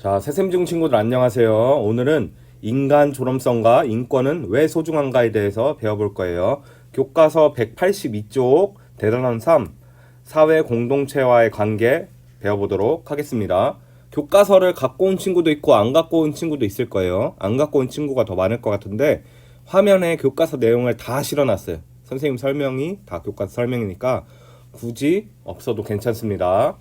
자, 새샘중 친구들 안녕하세요. 오늘은 인간 존엄성과 인권은 왜 소중한가에 대해서 배워볼 거예요. 교과서 182쪽 대단원 3 사회 공동체와의 관계 배워보도록 하겠습니다. 교과서를 갖고 온 친구도 있고 안 갖고 온 친구도 있을 거예요. 안 갖고 온 친구가 더 많을 것 같은데 화면에 교과서 내용을 다 실어놨어요. 선생님 설명이 다 교과서 설명이니까 굳이 없어도 괜찮습니다.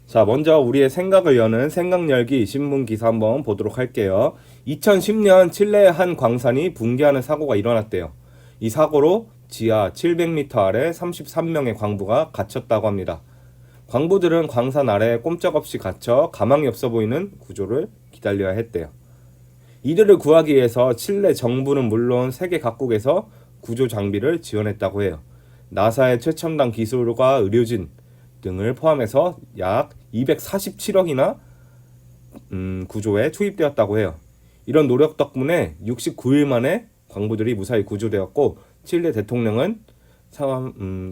자, 먼저 우리의 생각을 여는 생각 열기 신문 기사 한번 보도록 할게요. 2010년 칠레의 한 광산이 붕괴하는 사고가 일어났대요. 이 사고로 지하 700m 아래 33명의 광부가 갇혔다고 합니다. 광부들은 광산 아래에 꼼짝없이 갇혀 가망이 없어 보이는 구조를 기다려야 했대요. 이들을 구하기 위해서 칠레 정부는 물론 세계 각국에서 구조 장비를 지원했다고 해요. 나사의 최첨단 기술과 의료진 등을 포함해서 약 247억이나 구조에 투입되었다고 해요. 이런 노력 덕분에 69일 만에 광부들이 무사히 구조되었고 칠레 대통령은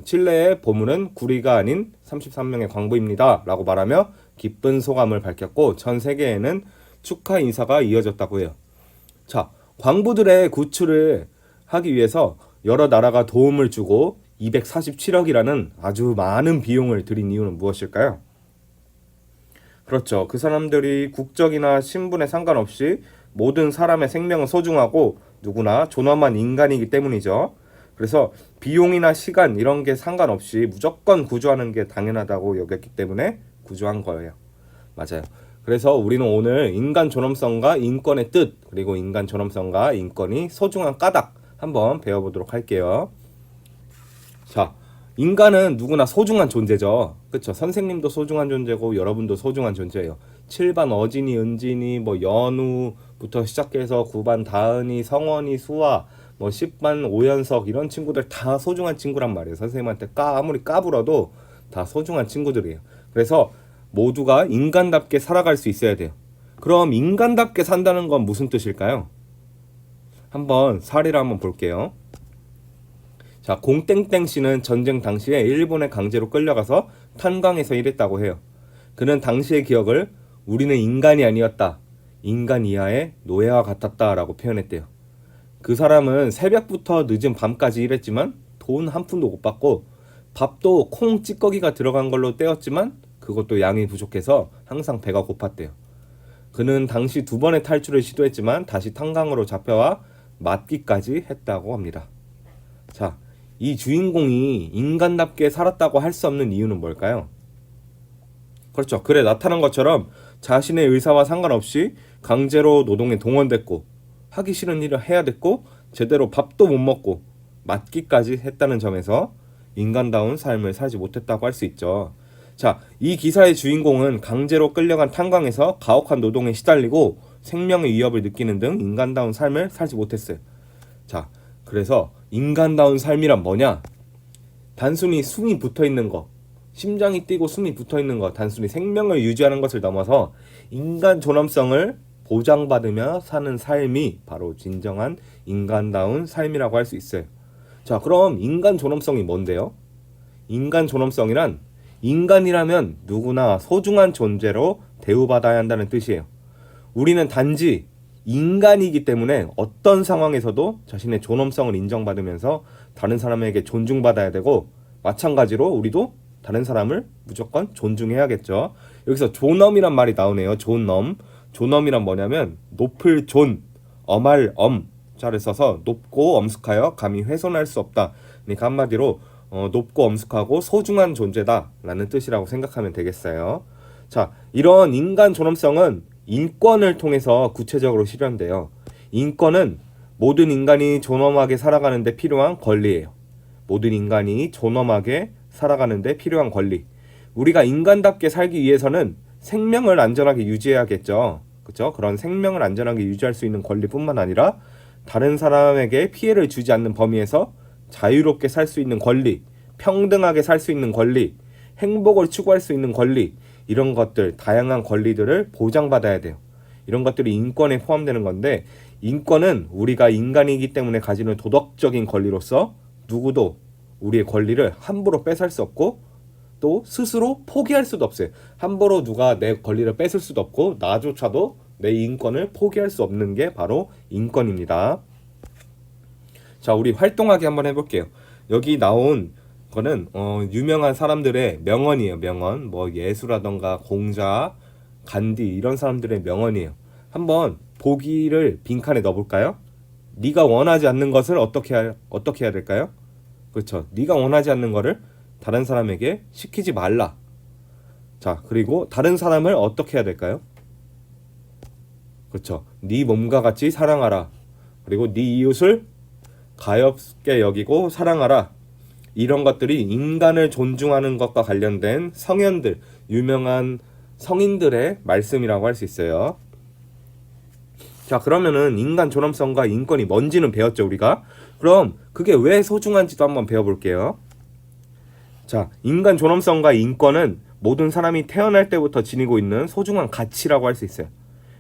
칠레의 보물은 구리가 아닌 33명의 광부입니다 라고 말하며 기쁜 소감을 밝혔고 전 세계에는 축하 인사가 이어졌다고 해요. 자, 광부들의 구출을 하기 위해서 여러 나라가 도움을 주고 247억이라는 아주 많은 비용을 들인 이유는 무엇일까요? 그렇죠. 그 사람들이 국적이나 신분에 상관없이 모든 사람의 생명은 소중하고 누구나 존엄한 인간이기 때문이죠. 그래서 비용이나 시간 이런 게 상관없이 무조건 구조하는 게 당연하다고 여겼기 때문에 구조한 거예요. 맞아요. 그래서 우리는 오늘 인간 존엄성과 인권의 뜻 그리고 인간 존엄성과 인권이 소중한 까닭 한번 배워보도록 할게요. 자, 인간은 누구나 소중한 존재죠. 그쵸? 선생님도 소중한 존재고 여러분도 소중한 존재예요. 7반 어진이, 은진이, 연우부터 시작해서 9반 다은이, 성원이, 수아, 10반 오연석 이런 친구들 다 소중한 친구란 말이에요. 선생님한테 아무리 까불어도 다 소중한 친구들이에요. 그래서 모두가 인간답게 살아갈 수 있어야 돼요. 그럼 인간답게 산다는 건 무슨 뜻일까요? 한번 사례를 한번 볼게요. 자, 공땡땡 씨는 전쟁 당시에 일본에 강제로 끌려가서 탄광에서 일했다고 해요. 그는 당시의 기억을 우리는 인간이 아니었다. 인간 이하의 노예와 같았다 라고 표현했대요. 그 사람은 새벽부터 늦은 밤까지 일했지만 돈 한 푼도 못 받고 밥도 콩 찌꺼기가 들어간 걸로 때웠지만 그것도 양이 부족해서 항상 배가 고팠대요. 그는 당시 2번의 탈출을 시도했지만 다시 탄광으로 잡혀와 맞기까지 했다고 합니다. 자, 이 주인공이 인간답게 살았다고 할 수 없는 이유는 뭘까요? 그렇죠. 글에 나타난 것처럼 자신의 의사와 상관없이 강제로 노동에 동원됐고 하기 싫은 일을 해야 됐고 제대로 밥도 못 먹고 맞기까지 했다는 점에서 인간다운 삶을 살지 못했다고 할 수 있죠. 자, 이 기사의 주인공은 강제로 끌려간 탄광에서 가혹한 노동에 시달리고 생명의 위협을 느끼는 등 인간다운 삶을 살지 못했어요. 자, 그래서 인간다운 삶이란 뭐냐? 단순히 숨이 붙어있는 거, 심장이 뛰고 숨이 붙어있는 거, 단순히 생명을 유지하는 것을 넘어서 인간 존엄성을 보장받으며 사는 삶이 바로 진정한 인간다운 삶이라고 할 수 있어요. 자, 그럼 인간 존엄성이 뭔데요? 인간 존엄성이란 인간이라면 누구나 소중한 존재로 대우받아야 한다는 뜻이에요. 우리는 단지 인간이기 때문에 어떤 상황에서도 자신의 존엄성을 인정받으면서 다른 사람에게 존중받아야 되고 마찬가지로 우리도 다른 사람을 무조건 존중해야겠죠. 여기서 존엄이란 말이 나오네요. 존엄. 존엄이란 뭐냐면 높을 존, 엄할 엄 자를 써서 높고 엄숙하여 감히 훼손할 수 없다. 그러니까 한마디로 높고 엄숙하고 소중한 존재다 라는 뜻이라고 생각하면 되겠어요. 자, 이런 인간 존엄성은 인권을 통해서 구체적으로 실현돼요. 인권은 모든 인간이 존엄하게 살아가는 데 필요한 권리예요. 모든 인간이 존엄하게 살아가는 데 필요한 권리. 우리가 인간답게 살기 위해서는 생명을 안전하게 유지해야겠죠. 그렇죠? 그런 생명을 안전하게 유지할 수 있는 권리뿐만 아니라 다른 사람에게 피해를 주지 않는 범위에서 자유롭게 살 수 있는 권리, 평등하게 살 수 있는 권리, 행복을 추구할 수 있는 권리, 이런 것들, 다양한 권리들을 보장받아야 돼요. 이런 것들이 인권에 포함되는 건데 인권은 우리가 인간이기 때문에 가지는 도덕적인 권리로서 누구도 우리의 권리를 함부로 뺏을 수 없고 또 스스로 포기할 수도 없어요. 함부로 누가 내 권리를 뺏을 수도 없고 나조차도 내 인권을 포기할 수 없는 게 바로 인권입니다. 자, 우리 활동하기 한번 해볼게요. 여기 나온 거는 유명한 사람들의 명언이에요. 명언. 뭐 예수라던가 공자, 간디 이런 사람들의 명언이에요. 한번 보기를 빈칸에 넣어볼까요? 네가 원하지 않는 것을 어떻게 해야 될까요? 그렇죠. 네가 원하지 않는 거를 다른 사람에게 시키지 말라. 자, 그리고 다른 사람을 어떻게 해야 될까요? 그렇죠. 네 몸과 같이 사랑하라. 그리고 네 이웃을 가엾게 여기고 사랑하라. 이런 것들이 인간을 존중하는 것과 관련된 성현들, 유명한 성인들의 말씀이라고 할 수 있어요. 자, 그러면은 인간 존엄성과 인권이 뭔지는 배웠죠, 우리가. 그럼 그게 왜 소중한지도 한번 배워볼게요. 자, 인간 존엄성과 인권은 모든 사람이 태어날 때부터 지니고 있는 소중한 가치라고 할 수 있어요.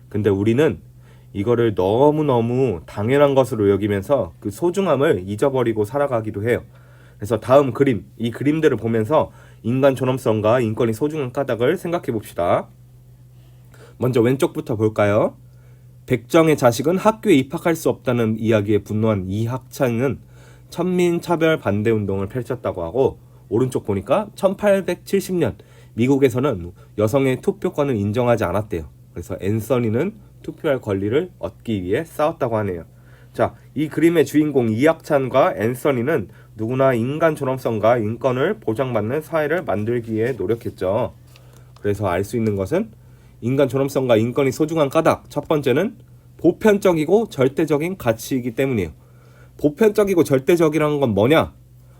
근데 우리는 이거를 너무너무 당연한 것으로 여기면서 그 소중함을 잊어버리고 살아가기도 해요. 그래서 다음 그림, 이 그림들을 보면서 인간 존엄성과 인권이 소중한 까닭을 생각해 봅시다. 먼저 왼쪽부터 볼까요? 백정의 자식은 학교에 입학할 수 없다는 이야기에 분노한 이학찬은 천민차별 반대 운동을 펼쳤다고 하고, 오른쪽 보니까 1870년 미국에서는 여성의 투표권을 인정하지 않았대요. 그래서 앤서니는 투표할 권리를 얻기 위해 싸웠다고 하네요. 자, 이 그림의 주인공 이학찬과 앤서니는 누구나 인간 존엄성과 인권을 보장받는 사회를 만들기 위해 노력했죠. 그래서 알 수 있는 것은 인간 존엄성과 인권이 소중한 까닭, 첫 번째는 보편적이고 절대적인 가치이기 때문이에요. 보편적이고 절대적이라는 건 뭐냐?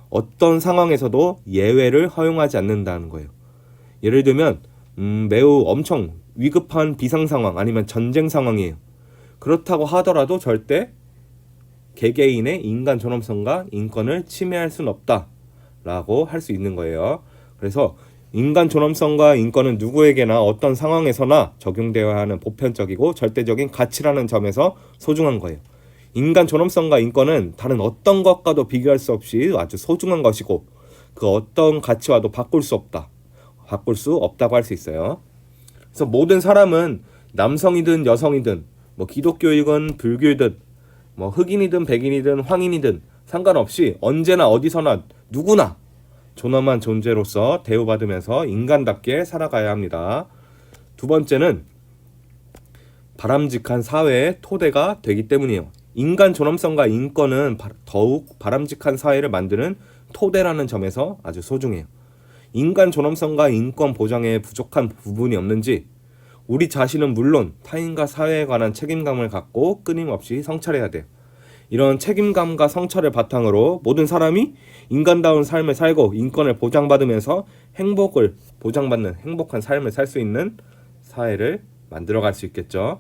어떤 상황에서도 예외를 허용하지 않는다는 거예요. 예를 들면 매우 엄청 위급한 비상 상황 아니면 전쟁 상황이에요. 그렇다고 하더라도 절대 개개인의 인간 존엄성과 인권을 침해할 수는 없다라고 할 수 있는 거예요. 그래서 인간 존엄성과 인권은 누구에게나 어떤 상황에서나 적용되어야 하는 보편적이고 절대적인 가치라는 점에서 소중한 거예요. 인간 존엄성과 인권은 다른 어떤 것과도 비교할 수 없이 아주 소중한 것이고, 그 어떤 가치와도 바꿀 수 없다고 할 수 있어요. 그래서 모든 사람은 남성이든 여성이든 뭐 기독교이든 불교이든 뭐 흑인이든 백인이든 황인이든 상관없이 언제나 어디서나 누구나 존엄한 존재로서 대우받으면서 인간답게 살아가야 합니다. 두 번째는 바람직한 사회의 토대가 되기 때문이에요. 인간 존엄성과 인권은 더욱 바람직한 사회를 만드는 토대라는 점에서 아주 소중해요. 인간 존엄성과 인권 보장에 부족한 부분이 없는지 우리 자신은 물론 타인과 사회에 관한 책임감을 갖고 끊임없이 성찰해야 돼요. 이런 책임감과 성찰을 바탕으로 모든 사람이 인간다운 삶을 살고 인권을 보장받으면서 행복을 보장받는 행복한 삶을 살 수 있는 사회를 만들어갈 수 있겠죠.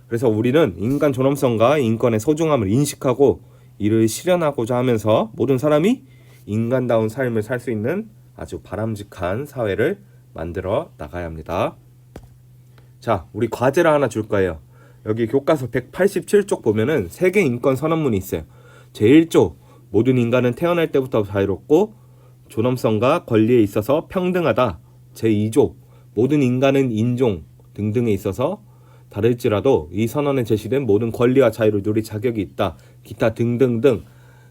그래서 우리는 인간 존엄성과 인권의 소중함을 인식하고 이를 실현하고자 하면서 모든 사람이 인간다운 삶을 살 수 있는 아주 바람직한 사회를 만들어 나가야 합니다. 자, 우리 과제를 하나 줄 거예요. 여기 교과서 187쪽 보면은 세계 인권 선언문이 있어요. 제1조 모든 인간은 태어날 때부터 자유롭고 존엄성과 권리에 있어서 평등하다. 제2조 모든 인간은 인종 등등에 있어서 다를지라도 이 선언에 제시된 모든 권리와 자유를 누릴 자격이 있다. 기타 등등등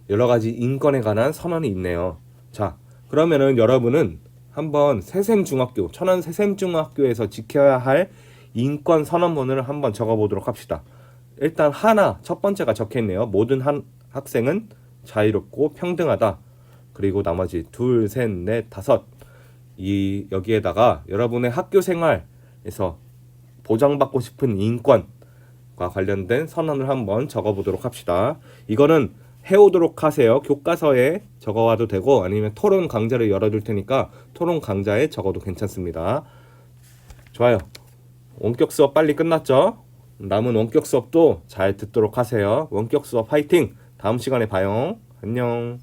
여러 가지 인권에 관한 선언이 있네요. 자, 그러면은 여러분은 한번 새샘중학교, 천안 새샘중학교에서 지켜야 할 인권 선언문을 한번 적어보도록 합시다. 일단 하나, 첫 번째가 적혀있네요. 모든 학생은 자유롭고 평등하다. 그리고 나머지 둘, 셋, 넷, 다섯 여기에다가 여러분의 학교 생활에서 보장받고 싶은 인권과 관련된 선언을 한번 적어보도록 합시다. 이거는 해오도록 하세요. 교과서에 적어와도 되고 아니면 토론 강좌를 열어둘 테니까 토론 강좌에 적어도 괜찮습니다. 좋아요. 원격 수업 빨리 끝났죠? 남은 원격 수업도 잘 듣도록 하세요. 원격 수업 화이팅! 다음 시간에 봐요. 안녕.